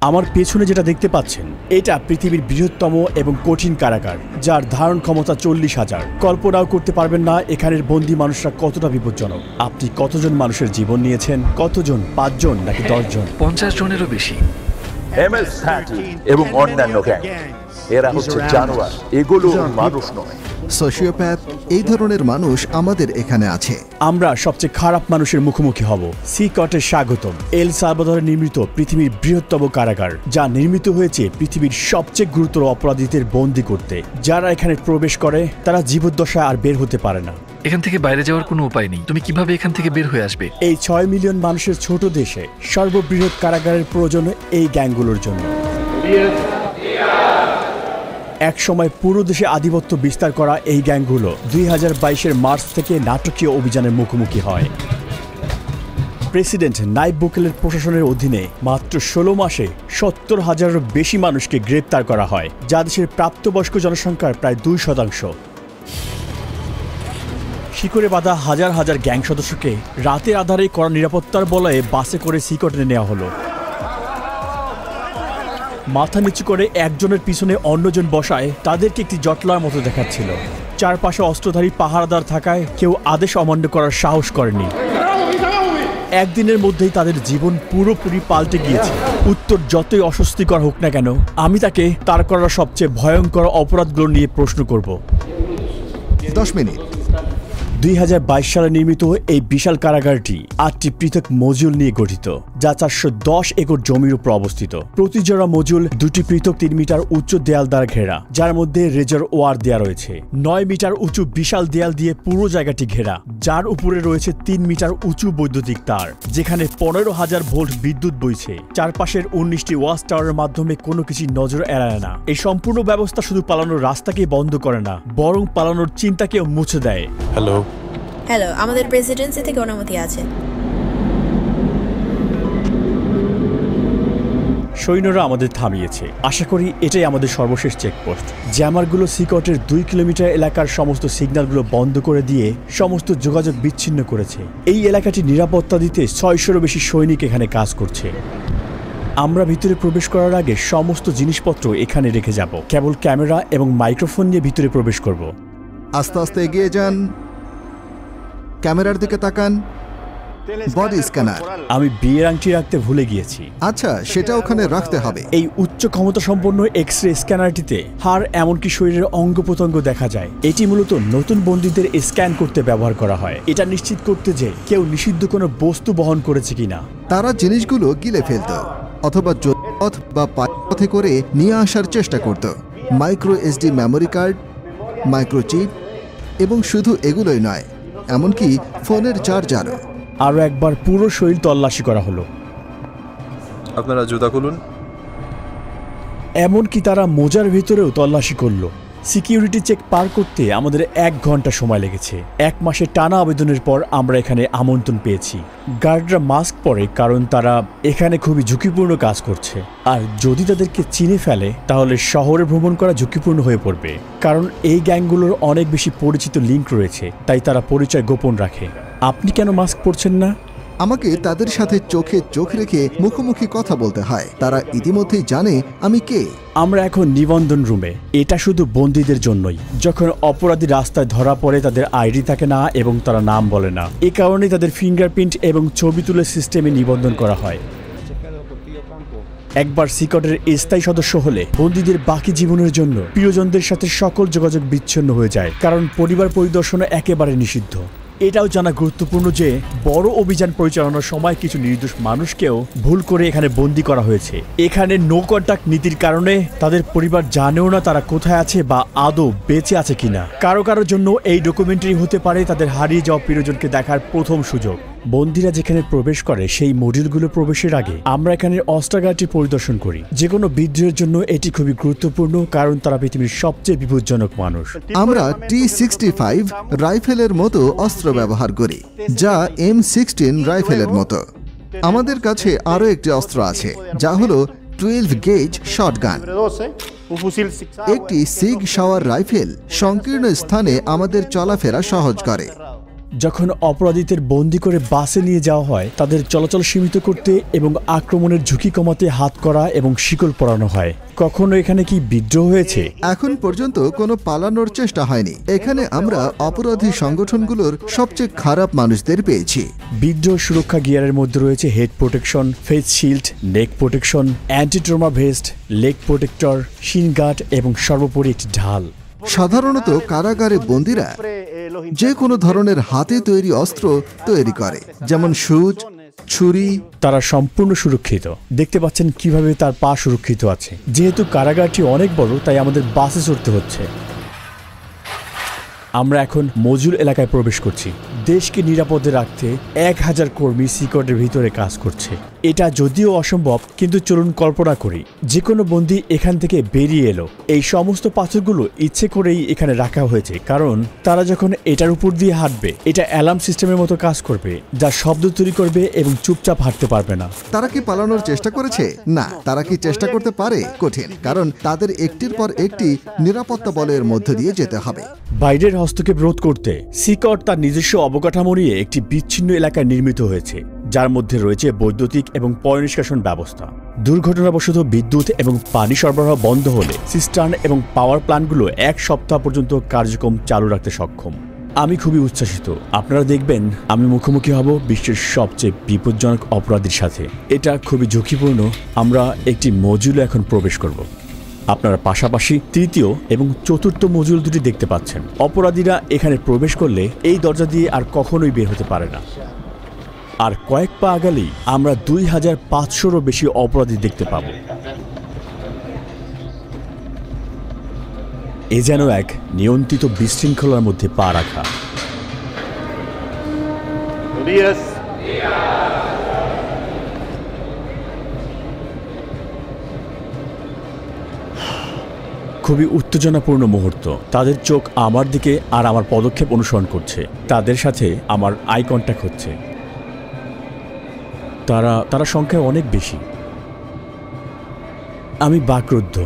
আমার পেছনে যেটা দেখতে পাচ্ছেন এটা পৃথিবীর বৃহত্তম এবং কঠিন কারাগার, যার ধারণ ক্ষমতা 40,000। কল্পনাও করতে পারবেন না এখানের বন্দী মানুষরা কতটা বিপজ্জনক। আপনি কতজন মানুষের জীবন নিয়েছেন? কতজন? 5 জন নাকি 10 জন? 50 জনেরও বেশি। MS-13 এবং অন্যান্য গ্যাং, এরা হচ্ছে জানোয়ার, এগুলো মানুষ নয়। সোশিওপ্যাথ, এই ধরনের মানুষ আমাদের এখানে আছে। আমরা সবচেয়ে খারাপ মানুষের মুখোমুখি হব। সিকটে স্বাগতম। এল সালভাদরে নির্মিত পৃথিবীর বৃহত্তম কারাগার, যা নির্মিত হয়েছে পৃথিবীর সবচেয়ে গুরুতর অপরাধীদের বন্দী করতে। যারা এখানে প্রবেশ করে তারা জীবদ্দশায় আর বের হতে পারে না। এখান থেকে বাইরে যাওয়ার কোনো উপায় নেই। তুমি কিভাবে এখান থেকে বের হয়ে আসবে? এই 6 মিলিয়ন মানুষের ছোট দেশে সর্ববৃহৎ কারাগারের প্রয়োজন এই গ্যাংগুলোর জন্য। এক সময় পুরো দেশে আধিপত্য বিস্তার করা এই গ্যাংগুলো 2022-এর মার্চ থেকে নাটকীয় অভিযানের মুখোমুখি হয়। প্রেসিডেন্ট নাইব বুকেলের প্রশাসনের অধীনে মাত্র 16 মাসে 70,000-এরও বেশি মানুষকে গ্রেপ্তার করা হয়, যা দেশের প্রাপ্তবয়স্ক জনসংখ্যার প্রায় 2%। শিকড়ে বাঁধা হাজার হাজার গ্যাং সদস্যকে রাতের আধারে কড়া নিরাপত্তার বলয়ে বাসে করে সিকটে নেওয়া হলো। মাথা নিচু করে একজনের পিছনে অন্যজন বসায় তাদেরকে একটি জটলার মতো দেখাচ্ছিল। চারপাশে অস্ত্রধারী পাহারাদার থাকায় কেউ আদেশ অমান্য করার সাহস করেনি। একদিনের মধ্যেই তাদের জীবন পুরোপুরি পাল্টে গিয়েছে। উত্তর যতই অস্বস্তিকর হোক না কেন, আমি তাকে তার করা সবচেয়ে ভয়ঙ্কর অপরাধগুলো নিয়ে প্রশ্ন করব। 10 মিনিট। 2022 সালে নির্মিত এই বিশাল কারাগারটি 8টি পৃথক মজুল নিয়ে গঠিত, যা 410 একর জমির উপর অবস্থিত। প্রতি জোড়া মজুল 2টি পৃথক 3 মিটার উচ্চ দেয়াল দ্বারা ঘেরা, যার মধ্যে রেজার ওয়ার দেয়া রয়েছে। 9 মিটার উঁচু বিশাল দেয়াল দিয়ে পুরো জায়গাটি ঘেরা, যার উপরে রয়েছে 3 মিটার উঁচু বৈদ্যুতিক তার, যেখানে 15,000 ভোল্ট বিদ্যুৎ বইছে। চারপাশের 19টি ওয়াচ টাওয়ারের মাধ্যমে কোনো কিছু নজর এড়ায় না। এই সম্পূর্ণ ব্যবস্থা শুধু পালানোর রাস্তাকে বন্ধ করে না, বরং পালানোর চিন্তাকেও মুছে দেয়। হ্যালো, আমাদের প্রেসিডেন্সি থেকে অনুমতি আছে। সৈন্যরা আমাদের থামিয়েছে। আশা করি এটাই আমাদের সর্বশেষ চেকপোস্ট। জ্যামারগুলো সিকটের 2 কিলোমিটার এলাকার সমস্ত সিগন্যালগুলো বন্ধ করে দিয়ে সমস্ত যোগাযোগ বিচ্ছিন্ন করেছে। এই এলাকাটি নিরাপত্তা দিতে 600-এরও বেশি সৈনিক এখানে কাজ করছে। আমরা ভিতরে প্রবেশ করার আগে সমস্ত জিনিসপত্র এখানে রেখে যাব। কেবল ক্যামেরা এবং মাইক্রোফোন নিয়ে ভিতরে প্রবেশ করব। আস্তে আস্তে এগিয়ে যান, ক্যামেরার দিকে তাকান। Body scanner. আমি বিয়ের আংটি রাখতে ভুলে গিয়েছি। আচ্ছা, সেটা ওখানে রাখতে হবে। এই উচ্চ ক্ষমতা সম্পন্ন এক্স-রে স্ক্যানারটিতে হাড় এমনকি শরীরের অঙ্গ প্রত্যঙ্গ দেখা যায়। এটি মূলত নতুন বন্দীদের স্ক্যান করতে ব্যবহার করা হয়, এটা নিশ্চিত করতে যে কেউ নিষিদ্ধ কোনো বস্তু বহন করেছে কিনা। তারা জিনিসগুলো গিলে ফেলত অথবা পথ বা পথে করে নিয়ে আসার চেষ্টা করত। Micro SD memory card, microchip, এবং শুধু এগুলোই নয়, এমনকি ফোনের চার্জারও। আরও একবার পুরো শরীর তল্লাশি করা হলো। আপনারা জুতা খুলুন। এমনকি তারা মোজার ভিতরেও তল্লাশি করলো। সিকিউরিটি চেক পার করতে আমাদের 1 ঘন্টা সময় লেগেছে। 1 মাসের টানা আবেদনের পর আমরা এখানে আমন্ত্রণ পেয়েছি। গার্ডরা মাস্ক পরে, কারণ তারা এখানে খুবই ঝুঁকিপূর্ণ কাজ করছে। আর যদি তাদেরকে চিনে ফেলে তাহলে শহরে ভ্রমণ করা ঝুঁকিপূর্ণ হয়ে পড়বে, কারণ এই গ্যাংগুলোর অনেক বেশি পরিচিত লিঙ্ক রয়েছে, তাই তারা পরিচয় গোপন রাখে। আপনি কেন মাস্ক পরছেন না? আমাকে তাদের সাথে চোখে চোখ রেখে মুখোমুখি কথা বলতে হয়। তারা ইতিমধ্যেই জানে আমি কে। আমরা এখন নিবন্ধন রুমে। এটা শুধু বন্দীদের জন্যই। যখন অপরাধী রাস্তায় ধরা পড়ে তাদের আইডি থাকে না এবং তারা নাম বলে না, এ কারণে তাদের ফিঙ্গারপ্রিন্ট এবং ছবি তুলে সিস্টেমে নিবন্ধন করা হয়। একবার সিকটের স্থায়ী সদস্য হলে বন্দীদের বাকি জীবনের জন্য প্রিয়জনদের সাথে সকল যোগাযোগ বিচ্ছিন্ন হয়ে যায়, কারণ পরিবার পরিদর্শন একেবারে নিষিদ্ধ। এটাও জানা গুরুত্বপূর্ণ যে বড় অভিযান পরিচালনার সময় কিছু নির্দোষ মানুষকেও ভুল করে এখানে বন্দী করা হয়েছে। এখানে নো কন্টাক্ট নীতির কারণে তাদের পরিবার জানেও না তারা কোথায় আছে বা আদৌ বেঁচে আছে কিনা। কারো কারোর জন্য এই ডকুমেন্টারি হতে পারে তাদের হারিয়ে যাওয়া প্রিয়জনকে দেখার প্রথম সুযোগ। বন্দীরা যেখানে প্রবেশ করে সেই মডিউলগুলো প্রবেশের আগে আমরা এখানে অস্ত্রাগারটি পরিদর্শন করি। যে কোনো বিদ্রোহের জন্য এটি খুবই গুরুত্বপূর্ণ, কারণ তারা পৃথিবীর সবচেয়ে বিপজ্জনক মানুষ। আমরা T65 রাইফেলের মতো অস্ত্র ব্যবহার করি, যা M16 রাইফেলের মতো। আমাদের কাছে আরও একটি অস্ত্র আছে, যা হলো 12 গেজ শটগান। একটি সিগ শাওয়ার রাইফেল সংকীর্ণ স্থানে আমাদের চলাফেরা সহজ করে। যখন অপরাধীদের বন্দি করে বাসে নিয়ে যাওয়া হয় তাদের চলাচল সীমিত করতে এবং আক্রমণের ঝুঁকি কমাতে হাত করা এবং শিকল পরানো হয়। কখনো এখানে কি বিদ্রোহ হয়েছে? এখন পর্যন্ত কোনো পালানোর চেষ্টা হয়নি। এখানে আমরা অপরাধী সংগঠনগুলোর সবচেয়ে খারাপ মানুষদের পেয়েছি। বিদ্রোহ সুরক্ষা গিয়ারের মধ্যে রয়েছে head protection, face shield, neck protection, anti trauma vest, leg protector, shin guard এবং সর্বোপরি একটি ঢাল। সাধারণত কারাগারে বন্দীরা যে কোনো ধরনের হাতে তৈরি অস্ত্র তৈরি করে, যেমন সুচ, ছুরি। তারা সম্পূর্ণ সুরক্ষিত। দেখতে পাচ্ছেন কিভাবে তার পা সুরক্ষিত আছে। যেহেতু কারাগারটি অনেক বড় তাই আমাদের বাসে চড়তে হচ্ছে। আমরা এখন মজুল এলাকায় প্রবেশ করছি। দেশকে নিরাপদে রাখতে 1000 কর্মী সিকটের ভিতরে কাজ করছে। এটা যদিও অসম্ভব, কিন্তু চলুন কল্পনা করি যে কোনো বন্দী এখান থেকে বেরিয়ে এলো। এই সমস্ত পাথরগুলো ইচ্ছে করেই এখানে রাখা হয়েছে, কারণ তারা যখন এটার উপর দিয়ে হাঁটবে এটা অ্যালার্ম সিস্টেমের মতো কাজ করবে, যা শব্দ তৈরি করবে এবং চুপচাপ হাঁটতে পারবে না। তারা কি পালানোর চেষ্টা করেছে? না। তারা কি চেষ্টা করতে পারে? কঠিন, কারণ তাদের একটির পর একটি নিরাপত্তা বলয়ের মধ্য দিয়ে যেতে হবে। বাইরের হস্তক্ষেপ রোধ করতে সিকট তার নিজস্ব অবকাঠামো নিয়ে একটি বিচ্ছিন্ন এলাকায় নির্মিত হয়েছে, যার মধ্যে রয়েছে বৈদ্যুতিক এবং পয়ঃনিষ্কাশন ব্যবস্থা। দুর্ঘটনাবশত বিদ্যুৎ এবং পানি সরবরাহ বন্ধ হলে সিস্টার্ন এবং পাওয়ার প্ল্যান্টগুলো 1 সপ্তাহ পর্যন্ত কার্যক্রম চালু রাখতে সক্ষম। আমি খুবই উচ্ছ্বাসিত। আপনারা দেখবেন আমি মুখোমুখি হব বিশ্বের সবচেয়ে বিপজ্জনক অপরাধীর সাথে। এটা খুবই ঝুঁকিপূর্ণ। আমরা একটি মজুলে এখন প্রবেশ করব। আপনারা পাশাপাশি তৃতীয় এবং চতুর্থ মজুল দুটি দেখতে পাচ্ছেন। অপরাধীরা এখানে প্রবেশ করলে এই দরজা দিয়ে আর কখনোই বের হতে পারে না। আর কয়েক পা আগালেই আমরা 2500-রও বেশি অপরাধী দেখতে পাব। এ যেন এক নিয়ন্ত্রিত বিশৃঙ্খলার মধ্যে পা রাখা। খুবই উত্তেজনাপূর্ণ মুহূর্ত। তাদের চোখ আমার দিকে আর আমার পদক্ষেপ অনুসরণ করছে। তাদের সাথে আমার আই কন্ট্যাক্ট হচ্ছে। তারা সংখ্যায় অনেক বেশি। আমি বাকরুদ্ধ।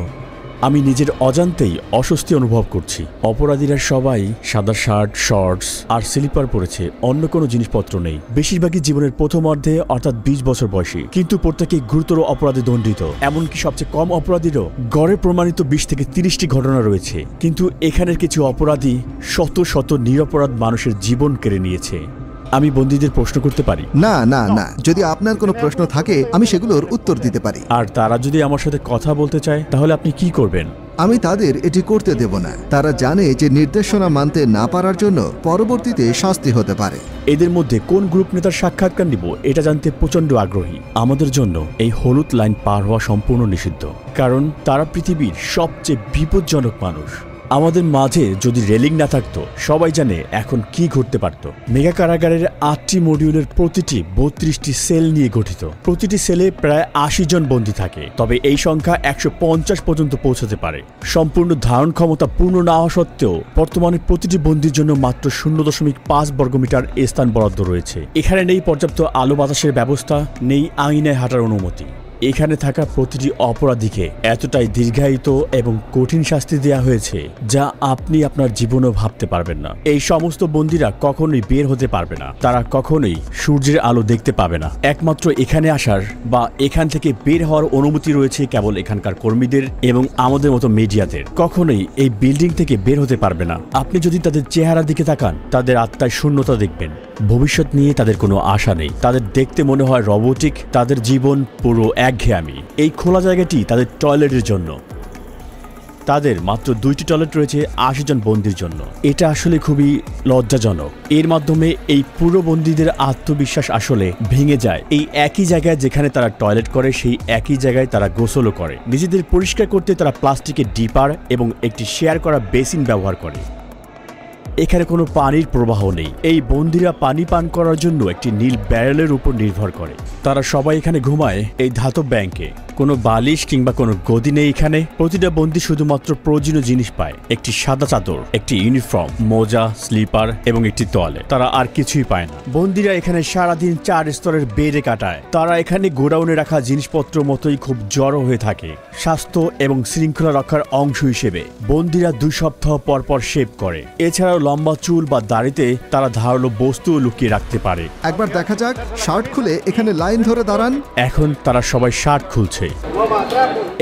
আমি নিজের অজান্তেই অস্বস্তি অনুভব করছি। অপরাধীরা সবাই সাদা শার্ট, শর্টস আর স্লিপার পরেছে, অন্য কোনো জিনিসপত্র নেই। বেশিরভাগই জীবনের প্রথমার্ধে, অর্থাৎ 20 বছর বয়সী, কিন্তু প্রত্যেকেই গুরুতর অপরাধে দণ্ডিত। এমনকি সবচেয়ে কম অপরাধীরও গড়ে প্রমাণিত 20 থেকে 30টি ঘটনা রয়েছে। কিন্তু এখানের কিছু অপরাধী শত শত নিরপরাধ মানুষের জীবন কেড়ে নিয়েছে। আমি বন্দীদের প্রশ্ন করতে পারি? না না না, যদি আপনার কোনো প্রশ্ন থাকে আমি সেগুলোর উত্তর দিতে পারি। আর তারা যদি আমার সাথে কথা বলতে চায় তাহলে আপনি কি করবেন? আমি তাদের এটি করতে দেব না। তারা জানে যে নির্দেশনা মানতে না পারার জন্য পরবর্তীতে শাস্তি হতে পারে। এদের মধ্যে কোন গ্রুপ নেতার সাক্ষাৎকার নিব এটা জানতে প্রচন্ড আগ্রহী। আমাদের জন্য এই হলুদ লাইন পার হওয়া সম্পূর্ণ নিষিদ্ধ, কারণ তারা পৃথিবীর সবচেয়ে বিপজ্জনক মানুষ। আমাদের মাঝে যদি রেলিং না থাকতো, সবাই জানে এখন কি ঘটতে পারত। মেগা কারাগারের 8টি মডিউলের প্রতিটি 32টি সেল নিয়ে গঠিত। প্রতিটি সেলে প্রায় 80 জন বন্দী থাকে, তবে এই সংখ্যা 150 পর্যন্ত পৌঁছাতে পারে। সম্পূর্ণ ধারণ ক্ষমতা পূর্ণ না হওয়া সত্ত্বেও বর্তমানে প্রতিটি বন্দীর জন্য মাত্র 0.5 বর্গমিটার স্থান বরাদ্দ রয়েছে। এখানে নেই পর্যাপ্ত আলো বাতাসের ব্যবস্থা, নেই আঙিনায় হাঁটার অনুমতি। এখানে থাকা প্রতিটি অপরাধীকে এতটাই দীর্ঘায়িত এবং কঠিন শাস্তি দেওয়া হয়েছে যা আপনি আপনার জীবনেও ভাবতে পারবেন না। এই সমস্ত বন্দীরা কখনোই বের হতে পারবে না। তারা কখনোই সূর্যের আলো দেখতে পাবে না। একমাত্র এখানে আসার বা এখান থেকে বের হওয়ার অনুমতি রয়েছে কেবল এখানকার কর্মীদের এবং আমাদের মতো মিডিয়াদের। কখনোই এই বিল্ডিং থেকে বের হতে পারবে না। আপনি যদি তাদের চেহারার দিকে তাকান, তাদের আত্মায় শূন্যতা দেখবেন। ভবিষ্যৎ নিয়ে তাদের কোনো আশা নেই। তাদের দেখতে মনে হয় রোবটিক। তাদের জীবন পুরো একঘেয়েমি। এই খোলা জায়গাটি তাদের টয়লেটের জন্য। তাদের মাত্র 2টি টয়লেট রয়েছে 80 জন বন্দীর জন্য। এটা আসলে খুবই লজ্জাজনক। এর মাধ্যমে এই পুরো বন্দীদের আত্মবিশ্বাস আসলে ভেঙে যায়। এই একই জায়গায় যেখানে তারা টয়লেট করে, সেই একই জায়গায় তারা গোসলও করে। নিজেদের পরিষ্কার করতে তারা প্লাস্টিকের ডিপার এবং একটি শেয়ার করা বেসিন ব্যবহার করে। এখানে কোনো পানির প্রবাহ নেই। এই বন্দীরা পানি পান করার জন্য একটি নীল ব্যারেলের উপর নির্ভর করে। তারা সবাই এখানে ঘুমায় এই ধাতব ব্যাংকে। কোনো বালিশ কিংবা কোনো গদি নেই এখানে। প্রতিটা বন্দী শুধুমাত্র প্রয়োজনীয় জিনিস পায়, একটি সাদা চাদর, একটি ইউনিফর্ম, মোজা, স্লিপার এবং একটি তোয়ালে। তারা আর কিছুই পায় না। বন্দীরা এখানে সারাদিন 4 স্তরের বেডে কাটায়। তারা এখানে গোডাউনে রাখা জিনিসপত্র মতোই খুব জড়ো হয়ে থাকে। স্বাস্থ্য এবং শৃঙ্খলা রক্ষার অংশ হিসেবে বন্দীরা 2 সপ্তাহ পর পর শেভ করে। এছাড়াও লম্বা চুল বা দাড়িতে তারা ধারালো বস্তু লুকিয়ে রাখতে পারে। একবার দেখা যাক, শার্ট খুলে এখানে লাইন ধরে দাঁড়ান। এখন তারা সবাই শার্ট খুলছে।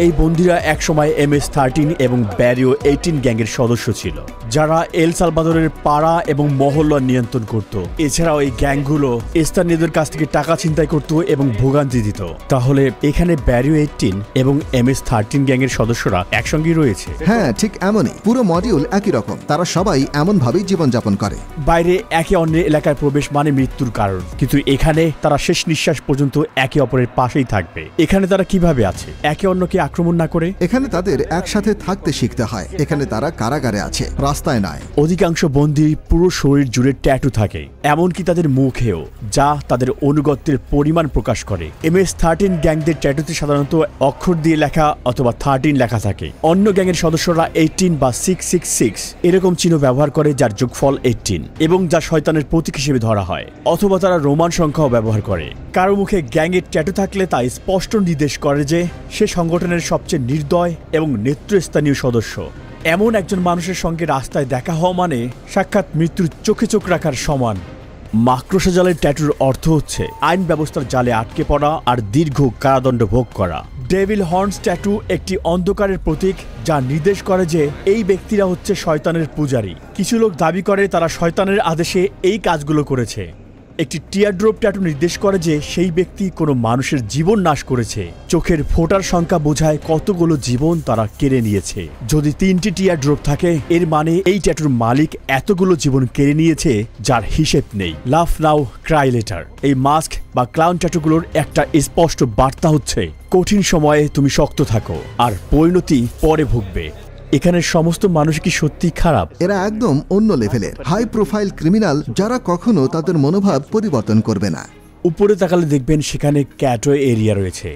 এই বন্দীরা একসময় MS-13 এবং ব্যারিও 18 গ্যাংয়ের সদস্য ছিল, যারা এল সালভাদরের পাড়া এবং মহল্লা নিয়ন্ত্রণ করত। এছাড়াও এই গ্যাংগুলো স্থানীয়দের কাছ থেকে টাকা ছিনতাই করত এবং ভোগান্তি দিত। তাহলে এখানে ব্যারিও 18 এবং MS-13 গ্যাংয়ের সদস্যরা একসঙ্গেই রয়েছে। হ্যাঁ, ঠিক এমনই। পুরো মডিউল একই রকম। তারা সবাই এমনভাবেই জীবনযাপন করে। বাইরে একে অন্যের এলাকায় প্রবেশ মানে মৃত্যুর কারণ, কিন্তু এখানে তারা শেষ নিঃশ্বাস পর্যন্ত একে অপরের পাশেই থাকবে। এখানে তারা কিভাবে আছে একে অন্যকে আক্রমণ না করে? এখানে তাদের একসাথে থাকতে শিখতে হয়। এখানে তারা কারাগারে আছে, রাস্তায় নয়। অধিকাংশ বন্দীর পুরো শরীর জুড়ে ট্যাটু থাকে, এমনকি তাদের মুখেও, যা তাদের অনুগত্যের পরিমাণ প্রকাশ করে। MS-13 গ্যাংদের ট্যাটুতে সাধারণত অক্ষর দিয়ে লেখা অথবা 13 লেখা থাকে। অন্য গ্যাংয়ের সদস্যরা 18 বা 666 এরকম চিহ্ন ব্যবহার করে, যার যোগফল 18 এবং যা শয়তানের প্রতীক হিসেবে ধরা হয়। অথবা তারা রোমান সংখ্যাও ব্যবহার করে। কারো মুখে গ্যাংয়ের ট্যাটু থাকলে তা স্পষ্ট নির্দেশ করে যে সে সংগঠনের সবচেয়ে নির্দয় এবং নেতৃস্থানীয় সদস্য। এমন একজন মানুষের সঙ্গে রাস্তায় দেখা হওয়া মানে সাক্ষাৎ মৃত্যুর চোখে চোখ রাখার সমান। মাকড়সা জালের ট্যাটুর অর্থ হচ্ছে আইন ব্যবস্থার জালে আটকে পড়া আর দীর্ঘ কারাদণ্ড ভোগ করা। ডেভিল হর্নস ট্যাটু একটি অন্ধকারের প্রতীক, যা নির্দেশ করে যে এই ব্যক্তিরা হচ্ছে শয়তানের পূজারী। কিছু লোক দাবি করে তারা শয়তানের আদেশে এই কাজগুলো করেছে। একটি টিয়ারড্রপ ট্যাটু নির্দেশ করে যে সেই ব্যক্তি কোনো মানুষের জীবন নাশ করেছে। চোখের ফোঁটার সংখ্যা বোঝায় কতগুলো জীবন তারা কেড়ে নিয়েছে। যদি 3টি টিয়ারড্রপ থাকে, এর মানে এই ট্যাটুর মালিক এতগুলো জীবন কেড়ে নিয়েছে যার হিসেব নেই। লাভ নাও ক্রাই লেটার, এই মাস্ক বা ক্লাউন ট্যাটুগুলোর একটা স্পষ্ট বার্তা হচ্ছে কঠিন সময়ে তুমি শক্ত থাকো, আর পরিণতি পরে ভুগবে। এখানের সমস্ত মানুষ কি সত্যি খারাপ? এরা একদম অন্য লেভেলের হাই প্রোফাইল ক্রিমিনাল, যারা কখনো তাদের মনোভাব পরিবর্তন করবে না। উপরে তাকালে দেখবেন সেখানে ক্যাটওয়ে এরিয়া রয়েছে।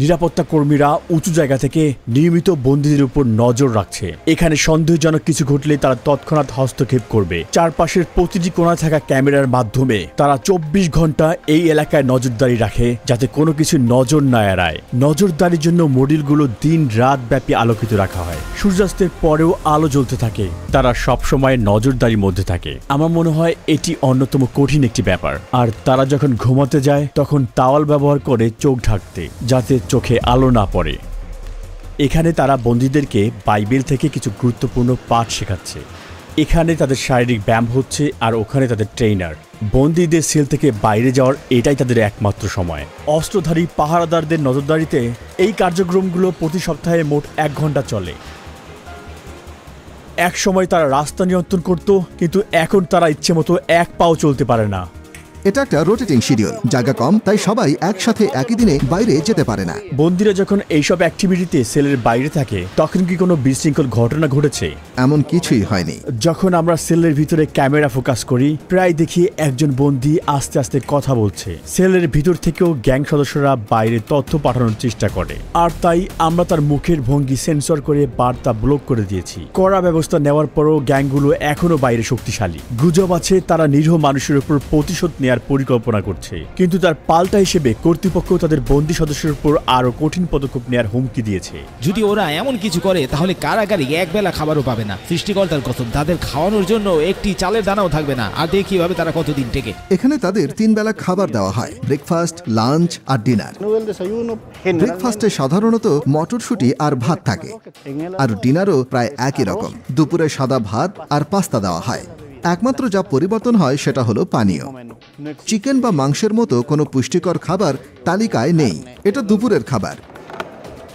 নিরাপত্তা কর্মীরা উঁচু জায়গা থেকে নিয়মিত বন্দীদের উপর নজর রাখছে। এখানে সন্দেহজনক কিছু ঘটলে তারা তৎক্ষণাৎ হস্তক্ষেপ করবে। চারপাশের প্রতিটি কোণায় থাকা ক্যামেরার মাধ্যমে তারা 24 ঘন্টা এই এলাকায় নজরদারি রাখে, যাতে কোনো কিছু নজর না এড়ায়। নজরদারির জন্য মডিউলগুলো দিন রাত ব্যাপী আলোকিত রাখা হয়। সূর্যাস্তের পরেও আলো জ্বলতে থাকে। তারা সবসময় নজরদারির মধ্যে থাকে। আমার মনে হয় এটি অন্যতম কঠিন একটি ব্যাপার। আর তারা যখন ঘুমাতে যায় তখন তাওয়াল ব্যবহার করে চোখ ঢাকতে, যাতে চোখে আলো না পড়ে। এখানে তারা বন্দীদেরকে বাইবেল থেকে কিছু গুরুত্বপূর্ণ পাঠ শেখাচ্ছে। এখানে তাদের শারীরিক ব্যায়াম হচ্ছে, আর ওখানে তাদের ট্রেইনার। বন্দীদের সেল থেকে বাইরে যাওয়ার এটাই তাদের একমাত্র সময়। অস্ত্রধারী পাহারাদারদের নজরদারিতে এই কার্যক্রমগুলো প্রতি সপ্তাহে মোট 1 ঘন্টা চলে। এক সময় তারা রাস্তা নিয়ন্ত্রণ করত, কিন্তু এখন তারা ইচ্ছে মতো 1 পাও চলতে পারে না। এটা একটা রোটেটিং শিডিউল, জায়গা কম, তাই সবাই একসাথে একই দিনে বাইরে যেতে পারে না। বন্দীরা যখন এইসব অ্যাক্টিভিটিতে সেলের বাইরে থাকে, তখন কি কোনো বিশৃঙ্খল ঘটনা ঘটেছে? এমন কিছুই হয়নি। যখন আমরা সেলের ভিতরে ক্যামেরা ফোকাস করি, প্রায় দেখি একজন বন্দী আস্তে আস্তে কথা বলছে। সেলের ভিতর থেকেও গ্যাং সদস্যরা বাইরে তথ্য পাঠানোর চেষ্টা করে, আর তাই আমরা তার মুখের ভঙ্গি সেন্সর করে বার্তা ব্লক করে দিয়েছি। কড়া ব্যবস্থা নেওয়ার পরও গ্যাংগুলো এখনো বাইরে শক্তিশালী। গুজব আছে তারা নিরীহ মানুষের উপর প্রতিশোধ নেওয়ার পরিকল্পনা করছে, কিন্তু তার পাল্টা হিসেবে কর্তৃপক্ষ তাদের বন্দী সদস্যের উপর আরো কঠিন পদক্ষেপ নেওয়ার হুমকি দিয়েছে। যদি ওরা এমন কিছু করে, তাহলে কারাগারে একবেলা খাবারও পাবে না। সৃষ্টিকর্তার কসম, তাদের খাওয়ানোর জন্য একটি চালের দানাও থাকবে না। আর দেখি কিভাবে তারা কতদিন টেকে। এখানে তাদের 3 বেলা খাবার দেওয়া হয়, ব্রেকফাস্ট, লাঞ্চ আর ডিনার। ব্রেকফাস্টে সাধারণত মটরশুঁটি আর ভাত থাকে, আর ডিনারও প্রায় একই রকম। দুপুরে সাদা ভাত আর পাস্তা দেওয়া হয়। একমাত্র যা পরিবর্তন হয় সেটা হলো পানীয়। চিকেন বা মাংসের মতো কোনো পুষ্টিকর খাবার তালিকায় নেই। এটা দুপুরের খাবার।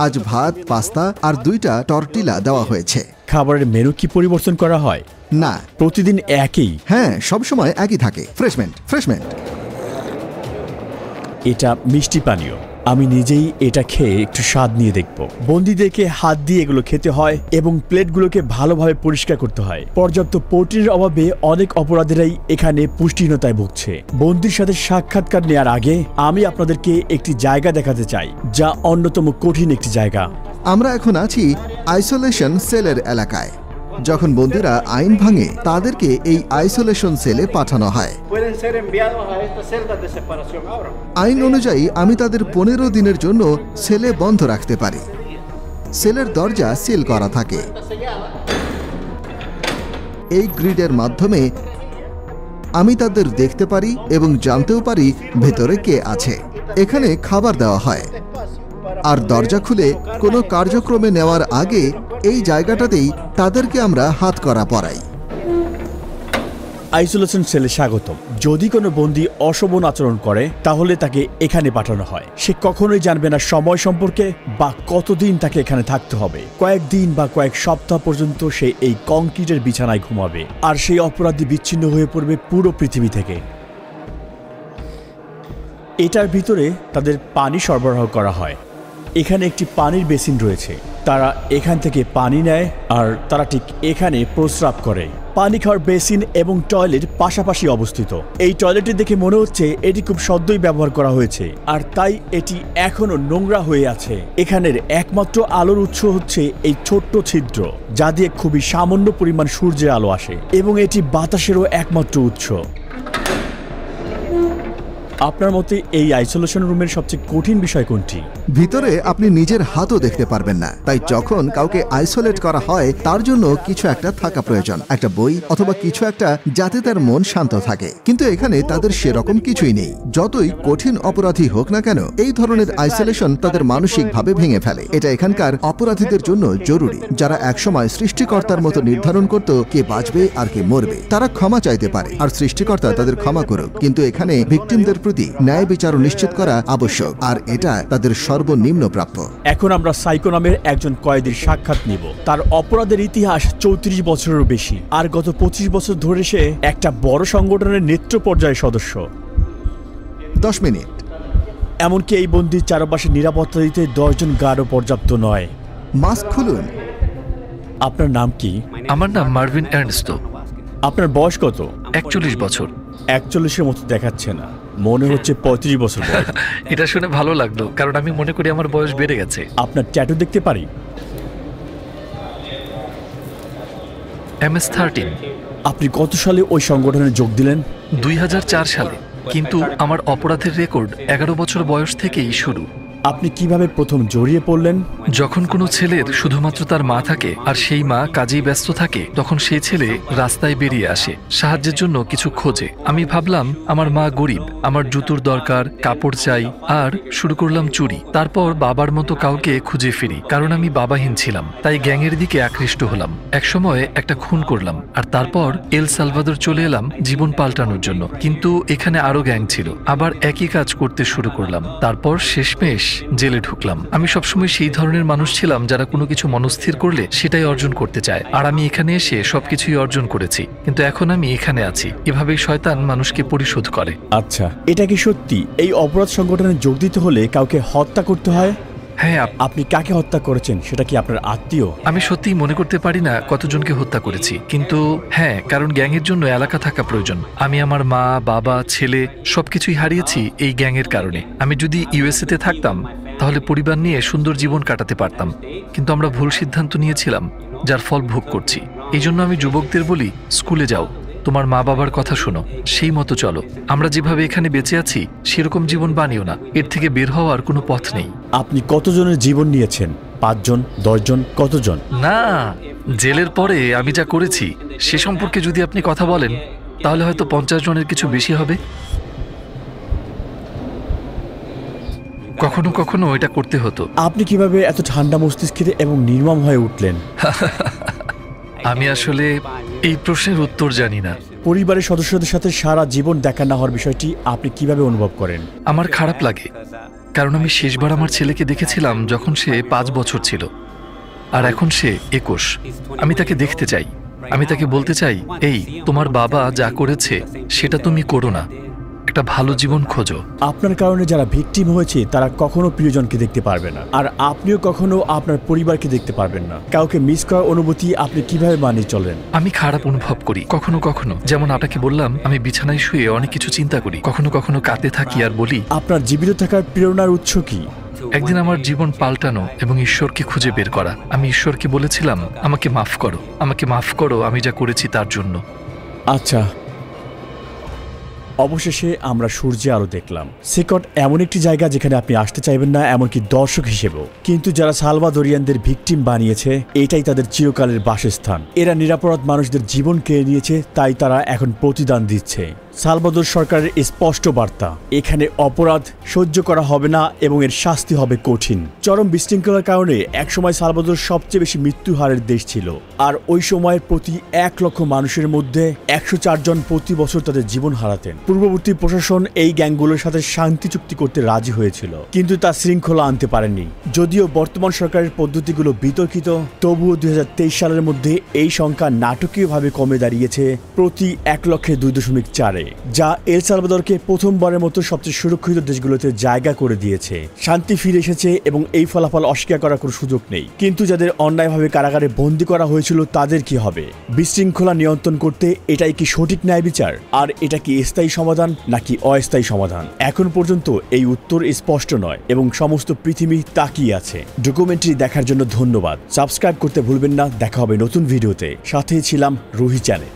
আজ ভাত, পাস্তা আর 2টা টর্টিলা দেওয়া হয়েছে। খাবারের মেনু কি পরিবর্তন করা হয়? না, প্রতিদিন একই। হ্যাঁ, সবসময় একই থাকে। ফ্রেশমেন্ট। এটা মিষ্টি পানীয়। আমি নিজেই এটা খেয়ে একটু স্বাদ নিয়ে দেখব। বন্দীদেরকে হাত দিয়ে এগুলো খেতে হয় এবং প্লেটগুলোকে ভালোভাবে পরিষ্কার করতে হয়। পর্যাপ্ত প্রোটিনের অভাবে অনেক অপরাধীরাই এখানে পুষ্টিহীনতায় ভুগছে। বন্দির সাথে সাক্ষাৎকার নেওয়ার আগে আমি আপনাদেরকে একটি জায়গা দেখাতে চাই, যা অন্যতম কঠিন একটি জায়গা। আমরা এখন আছি আইসোলেশন সেলের এলাকায়। যখন বন্দীরা আইন ভাঙে তাদেরকে এই আইসোলেশন সেলে পাঠানো হয়। আইন অনুযায়ী আমি তাদের 15 দিনের জন্য সেলে বন্ধ রাখতে পারি। সেলের দরজা সিল করা থাকে। এই গ্রিডের মাধ্যমে আমি তাদের দেখতে পারি এবং জানতেও পারি ভেতরে কে আছে। এখানে খাবার দেওয়া হয়, আর দরজা খুলে কোনো কার্যক্রমে নেওয়ার আগে এই জায়গাটাতেই তাদেরকে আমরা হাতকড়া পরাই। আইসোলেশন সেলে স্বাগতম। যদি কোনো বন্দী অশোভন আচরণ করে তাহলে তাকে এখানে পাঠানো হয়। সে কখনোই জানবে না সময় সম্পর্কে বা কতদিন তাকে এখানে থাকতে হবে। কয়েকদিন বা কয়েক সপ্তাহ পর্যন্ত সে এই কংক্রিটের বিছানায় ঘুমাবে, আর সেই অপরাধী বিচ্ছিন্ন হয়ে পড়বে পুরো পৃথিবী থেকে। এটার ভিতরে তাদের পানি সরবরাহ করা হয়। এখানে একটি পানির বেসিন রয়েছে। তারা এখান থেকে পানি নেয় আর তারা ঠিক এখানে প্রস্রাব করে। পানি খাওয়ার বেসিন এবং টয়লেট পাশাপাশি অবস্থিত। এই টয়লেটটি দেখে মনে হচ্ছে এটি খুব সদ্যই ব্যবহার করা হয়েছে, আর তাই এটি এখনো নোংরা হয়ে আছে। এখানের একমাত্র আলোর উৎস হচ্ছে এই ছোট্ট ছিদ্র, যা দিয়ে খুবই সামান্য পরিমাণ সূর্যের আলো আসে, এবং এটি বাতাসেরও একমাত্র উৎস। আপনার মতে এই আইসোলেশন রুমের সবচেয়ে কঠিন বিষয় কোনটি? ভিতরে আপনি নিজের হাতও দেখতে পারবেন না, তাই যখন কাউকে আইসোলেট করা হয় তার জন্য কিছু একটা থাকা প্রয়োজন, একটা বই অথবা কিছু একটা, যাতে তার মন শান্ত থাকে। কিন্তু এখানে তাদের সেরকম কিছুই নেই। যতই কঠিন অপরাধী হোক না কেন, এই ধরনের আইসোলেশন তাদের মানসিকভাবে ভেঙে ফেলে। এটা এখানকার অপরাধীদের জন্য জরুরি, যারা একসময় সৃষ্টিকর্তার মতো নির্ধারণ করত কে বাঁচবে আর কে মরবে। তারা ক্ষমা চাইতে পারে, আর সৃষ্টিকর্তা তাদের ক্ষমা করুক। কিন্তু এখানে ভিকটিমদের প্রতি ন্যায় বিচার নিশ্চিত করা আবশ্যক, আর এটা তাদের সর্বনিম্ন প্রাপ্য। এখন আমরা সাইকো নামের একজন কয়েদির সাক্ষাৎ নিব। তার অপরাধের ইতিহাস 34 বছরেরও বেশি, আর গত 25 বছর ধরে সে একটা বড় সংগঠনের নেতৃত্ব পর্যায়ের সদস্য। 10 মিনিট। এমনকি এই বন্দির চারপাশে নিরাপত্তা দিতে 10 জন গার্ডও পর্যাপ্ত নয়। মাস্ক খুলুন। আপনার নাম কি? আমার নাম মার্ভিন এর্নেস্টো। আপনার বয়স কত? 41 বছর। 41-এর মতো দেখাচ্ছে না, মনে হচ্ছে 35 বছর বয়স। এটা শুনে ভালো লাগলো, কারণ আমি মনে করি আমার বয়স বেড়ে গেছে। আপনার ট্যাটু দেখতে পারি? MS-13। আপনি কত সালে ওই সংগঠনে যোগ দিলেন? 2004 সালে, কিন্তু আমার অপরাধের রেকর্ড 11 বছর বয়স থেকেই শুরু। আপনি কিভাবে প্রথম জড়িয়ে পড়লেন? যখন কোনো ছেলের শুধুমাত্র তার মা থাকে আর সেই মা কাজেই ব্যস্ত থাকে, তখন সেই ছেলে রাস্তায় বেরিয়ে আসে, সাহায্যের জন্য কিছু খোঁজে। আমি ভাবলাম আমার মা গরিব, আমার জুতোর দরকার, কাপড় চাই, আর শুরু করলাম চুরি। তারপর বাবার মতো কাউকে খুঁজে ফিরি, কারণ আমি বাবাহীন ছিলাম, তাই গ্যাংয়ের দিকে আকৃষ্ট হলাম। একসময় একটা খুন করলাম, আর তারপর এল সালভাদর চলে এলাম জীবন পাল্টানোর জন্য। কিন্তু এখানে আরো গ্যাং ছিল, আবার একই কাজ করতে শুরু করলাম। তারপর শেষমেশ জেলে ঢুকলাম। আমি সবসময় সেই ধরনের মানুষ ছিলাম যারা কোনো কিছু মনস্থির করলে সেটাই অর্জন করতে চায়, আর আমি এখানে এসে সবকিছুই অর্জন করেছি। কিন্তু এখন আমি এখানে আছি। এভাবেই শয়তান মানুষকে পরিশোধ করে। আচ্ছা, এটা কি সত্যি এই অপরাধ সংগঠনে যোগ দিতে হলে কাউকে হত্যা করতে হয়? হ্যাঁ। আপনি কাকে হত্যা করেছেন? সেটা কি আপনার আত্মীয়? আমি সত্যিই মনে করতে পারি না কতজনকে হত্যা করেছি, কিন্তু হ্যাঁ, কারণ গ্যাংয়ের জন্য এলাকা থাকা প্রয়োজন। আমি আমার মা, বাবা, ছেলে সবকিছুই হারিয়েছি এই গ্যাংয়ের কারণে। আমি যদি USA তে থাকতাম তাহলে পরিবার নিয়ে সুন্দর জীবন কাটাতে পারতাম, কিন্তু আমরা ভুল সিদ্ধান্ত নিয়েছিলাম, যার ফল ভোগ করছি। এই জন্য আমি যুবকদের বলি, স্কুলে যাও, তোমার মা বাবার কথা শোনো, সেই মতো চলো। আমরা যেভাবে এখানে বেঁচে আছি সেরকম জীবন বানিও না, এর থেকে বের হওয়ার কোনো পথ নেই। আপনি কতজনের জীবন নিয়েছেন? 5 জন, 10 জন, কতজন? না, জেলের পরে আমি যা করেছি সে সম্পর্কে যদি আপনি কথা বলেন তাহলে হয়তো 50 জনের কিছু বেশি হবে। কখনো কখনো এটা করতে হতো। আপনি কিভাবে এত ঠান্ডা মস্তিষ্কের এবং নির্মম হয়ে উঠলেন? আমি আসলে এই প্রশ্নের উত্তর জানি না। পরিবারের সদস্যদের সাথে সারা জীবন দেখা না হওয়ার বিষয়টি আপনি কিভাবে অনুভব করেন? আমার খারাপ লাগে, কারণ আমি শেষবার আমার ছেলেকে দেখেছিলাম যখন সে 5 বছর ছিল, আর এখন সে 21। আমি তাকে দেখতে চাই, আমি তাকে বলতে চাই, এই তোমার বাবা যা করেছে সেটা তুমি করো না। একটা ভালো জীবন খোঁজো। আপনার কারণে যারা ভিকটিম হয়েছে তারা কখনো প্রিয়জনকে দেখতে পারবে না, আর আপনিও কখনো আপনার পরিবারকে দেখতে পারবেন না। কাউকে মিস করার অনুভূতি আপনি কিভাবে মানিয়ে চলেন? আমি খারাপ অনুভব করি কখনো কখনো, যেমন আপনাকে বললাম আমি বিছানায় শুয়ে অনেক কিছু চিন্তা করি, কখনো কখনো কাঁদতে থাকি আর বলি আপনার জীবিত থাকার প্রেরণার উৎস কি? একদিন আমার জীবন পাল্টানো এবং ঈশ্বরকে খুঁজে বের করা। আমি ঈশ্বরকে বলেছিলাম আমাকে মাফ করো, আমাকে মাফ করো আমি যা করেছি তার জন্য। আচ্ছা, অবশেষে আমরা সূর্যে আলো দেখলাম। সেকট এমন একটি জায়গা যেখানে আপনি আসতে চাইবেন না, এমনকি দর্শক হিসেবেও। কিন্তু যারা সালভাদোরিয়ানদের ভিকটিম বানিয়েছে, এটাই তাদের চিরকালের বাসস্থান। এরা নিরাপরাধ মানুষদের জীবন কেড়ে নিয়েছে, তাই তারা এখন প্রতিদান দিচ্ছে। সালভাদোর সরকারের স্পষ্ট বার্তা, এখানে অপরাধ সহ্য করা হবে না এবং এর শাস্তি হবে কঠিন। চরম বিশৃঙ্খলার কারণে একসময় সালভাদোর সবচেয়ে বেশি মৃত্যু হারের দেশ ছিল, আর ওই সময়ের প্রতি 1 লক্ষ মানুষের মধ্যে 104 জন প্রতি বছর তাদের জীবন হারাতেন। পূর্ববর্তী প্রশাসন এই গ্যাংগুলোর সাথে শান্তি চুক্তি করতে রাজি হয়েছিল, কিন্তু তা শৃঙ্খলা আনতে পারেনি। যদিও বর্তমান সরকারের পদ্ধতিগুলো বিতর্কিত, তবুও 2023 সালের মধ্যে এই সংখ্যা নাটকীয়ভাবে কমে দাঁড়িয়েছে প্রতি 1,02.4-এ, যা এল সালভাদরকে প্রথমবারের মতো সবচেয়ে সুরক্ষিত দেশগুলোতে জায়গা করে দিয়েছে। শান্তি ফিরে এসেছে এবং এই ফলাফল অস্বীকার করার কোনো সুযোগ নেই। কিন্তু যাদের অন্যায়ভাবে কারাগারে বন্দী করা হয়েছিল তাদের কি হবে? বিশৃঙ্খলা নিয়ন্ত্রণ করতে এটাই কি সঠিক ন্যায় বিচার? আর এটা কি স্থায়ী সমাধান নাকি অস্থায়ী সমাধান? এখন পর্যন্ত এই উত্তর স্পষ্ট নয় এবং সমস্ত পৃথিবী তাকিয়ে আছে। ডকুমেন্টারি দেখার জন্য ধন্যবাদ। সাবস্ক্রাইব করতে ভুলবেন না। দেখা হবে নতুন ভিডিওতে। সাথেই ছিলাম রুহি চ্যানেল।